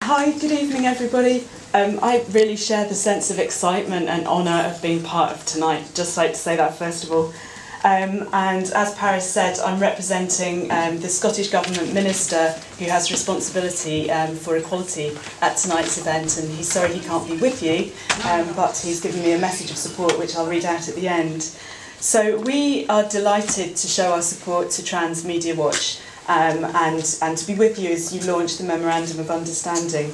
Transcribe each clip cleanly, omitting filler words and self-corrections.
Hi, good evening everybody. I really share the sense of excitement and honour of being part of tonight. Just like to say that first of all. And as Paris said, I'm representing the Scottish Government Minister who has responsibility for equality at tonight's event, and he's sorry he can't be with you, but he's given me a message of support which I'll read out at the end. So we are delighted to show our support to Trans Media Watch and to be with you as you launch the Memorandum of Understanding.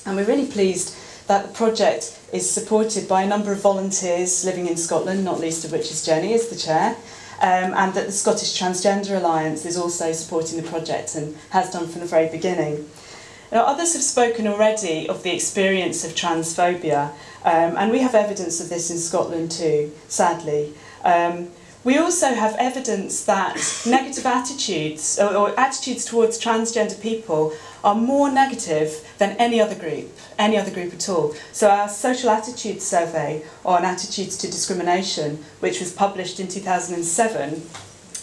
And we're really pleased that the project is supported by a number of volunteers living in Scotland, not least of which is Jenny as the chair, and that the Scottish Transgender Alliance is also supporting the project and has done from the very beginning. Now, others have spoken already of the experience of transphobia, and we have evidence of this in Scotland too, sadly. We also have evidence that negative attitudes, or attitudes towards transgender people, are more negative than any other group at all. So our social attitudes survey on attitudes to discrimination, which was published in 2007,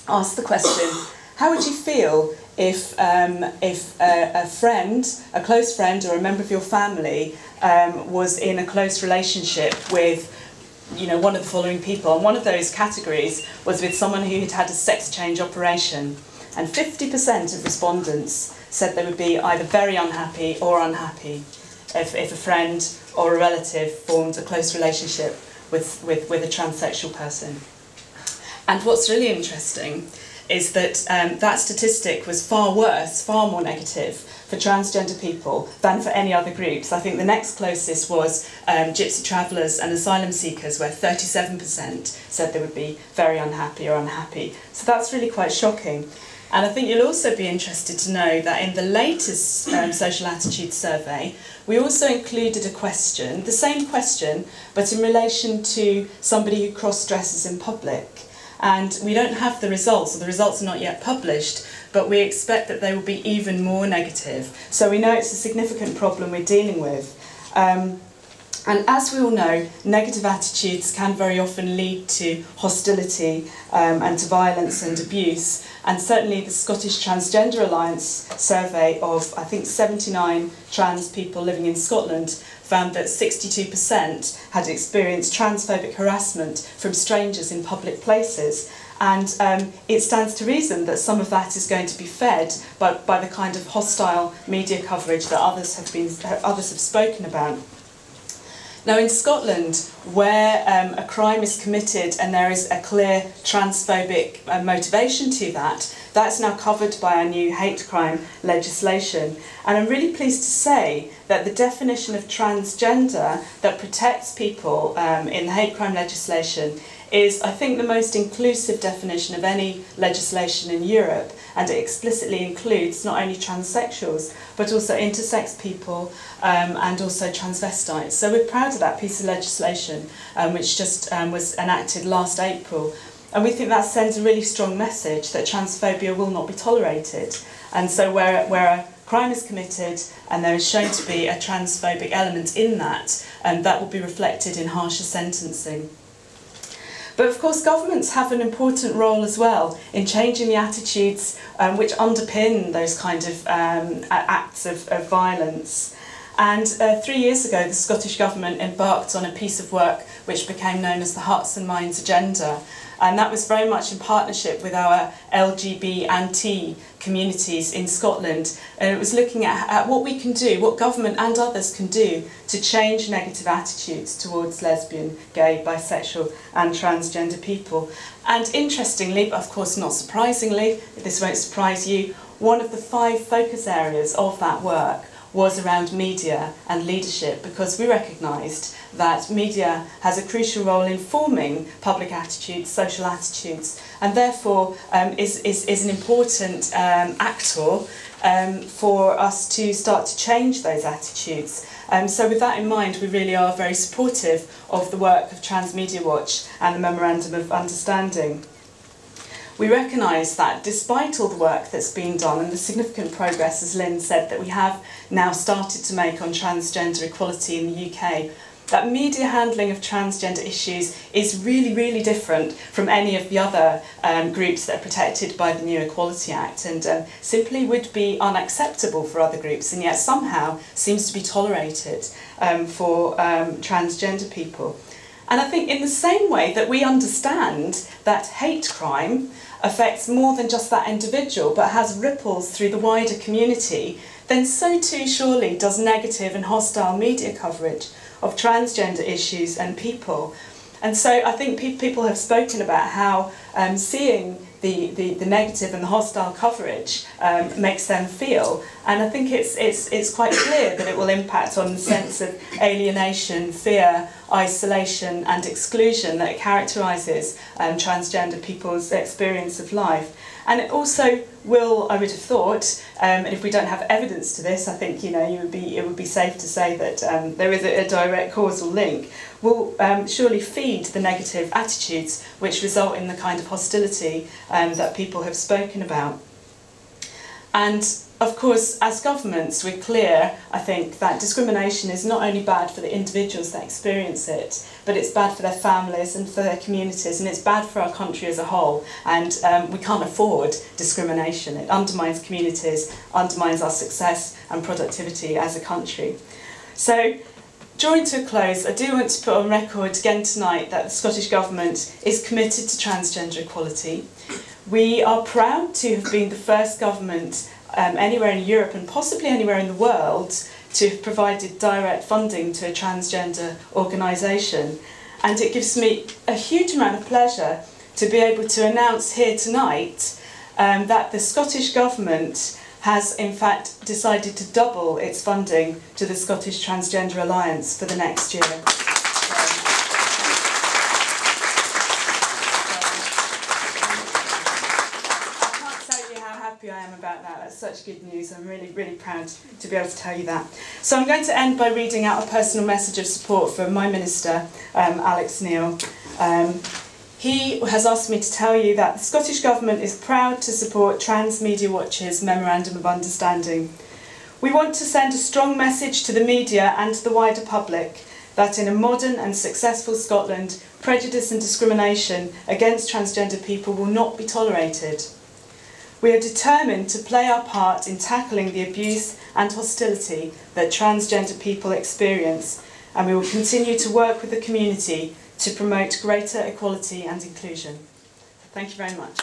asked the question, how would you feel if a friend, a close friend or a member of your family was in a close relationship with one of the following people? And one of those categories was with someone who had had a sex change operation. And 50% of respondents said they would be either very unhappy or unhappy if a friend or a relative formed a close relationship with a transsexual person. And what's really interesting is that that statistic was far worse, far more negative for transgender people than for any other groups. I think the next closest was gypsy travellers and asylum seekers, where 37% said they would be very unhappy or unhappy. So that's really quite shocking. And I think you'll also be interested to know that in the latest social attitude survey, we also included a question, the same question, but in relation to somebody who cross-dresses in public. And we don't have the results, or the results are not yet published, but we expect that they will be even more negative. So we know it's a significant problem we're dealing with. And as we all know, negative attitudes can very often lead to hostility and to violence and abuse. And certainly the Scottish Transgender Alliance survey of, I think, 79 trans people living in Scotland found that 62% had experienced transphobic harassment from strangers in public places. And it stands to reason that some of that is going to be fed by the kind of hostile media coverage that others have spoken about. Now, in Scotland, where a crime is committed and there is a clear transphobic motivation to that, that's now covered by our new hate crime legislation. And I'm really pleased to say that the definition of transgender that protects people in the hate crime legislation is, I think, the most inclusive definition of any legislation in Europe, and it explicitly includes not only transsexuals, but also intersex people and also transvestites. So we're proud of that piece of legislation, which just was enacted last April. And we think that sends a really strong message that transphobia will not be tolerated. And so where a crime is committed and there is shown to be a transphobic element in that, that will be reflected in harsher sentencing. But of course, governments have an important role as well in changing the attitudes which underpin those kind of acts of violence. And 3 years ago, the Scottish Government embarked on a piece of work which became known as the Hearts and Minds Agenda. And that was very much in partnership with our LGB and T communities in Scotland. And it was looking at what we can do, what government and others can do to change negative attitudes towards lesbian, gay, bisexual and transgender people. And interestingly, but of course not surprisingly, this won't surprise you, one of the 5 focus areas of that work was around media and leadership, because we recognised that media has a crucial role in forming public attitudes, social attitudes, and therefore is an important actor for us to start to change those attitudes. So with that in mind, we really are very supportive of the work of Trans Media Watch and the Memorandum of Understanding. We recognise that despite all the work that's been done and the significant progress, as Lynn said, that we have now started to make on transgender equality in the UK, that media handling of transgender issues is really, really different from any of the other groups that are protected by the new Equality Act, and simply would be unacceptable for other groups, and yet somehow seems to be tolerated for transgender people. And I think in the same way that we understand that hate crime affects more than just that individual but has ripples through the wider community, then so too surely does negative and hostile media coverage of transgender issues and people. And so I think people have spoken about how seeing the negative and the hostile coverage makes them feel, and I think it's quite clear that it will impact on the sense of alienation, fear, isolation and exclusion that characterises transgender people's experience of life. And it also will, I would have thought, and if we don't have evidence to this, I think it would be safe to say that there is a direct causal link, will surely feed the negative attitudes which result in the kind of hostility that people have spoken about. And of course, as governments, we're clear, I think, that discrimination is not only bad for the individuals that experience it, but it's bad for their families and for their communities, and it's bad for our country as a whole. And we can't afford discrimination. It undermines communities, undermines our success and productivity as a country. So, drawing to a close, I do want to put on record again tonight that the Scottish Government is committed to transgender equality. We are proud to have been the first government anywhere in Europe and possibly anywhere in the world to have provided direct funding to a transgender organisation. And it gives me a huge amount of pleasure to be able to announce here tonight that the Scottish Government has in fact decided to double its funding to the Scottish Transgender Alliance for the next year. I am about that. That's such good news. I'm really, really proud to be able to tell you that. So I'm going to end by reading out a personal message of support from my minister, Alex Neil. He has asked me to tell you that the Scottish Government is proud to support Trans Media Watch's Memorandum of Understanding. We want to send a strong message to the media and to the wider public that in a modern and successful Scotland, prejudice and discrimination against transgender people will not be tolerated. We are determined to play our part in tackling the abuse and hostility that transgender people experience, and we will continue to work with the community to promote greater equality and inclusion. Thank you very much.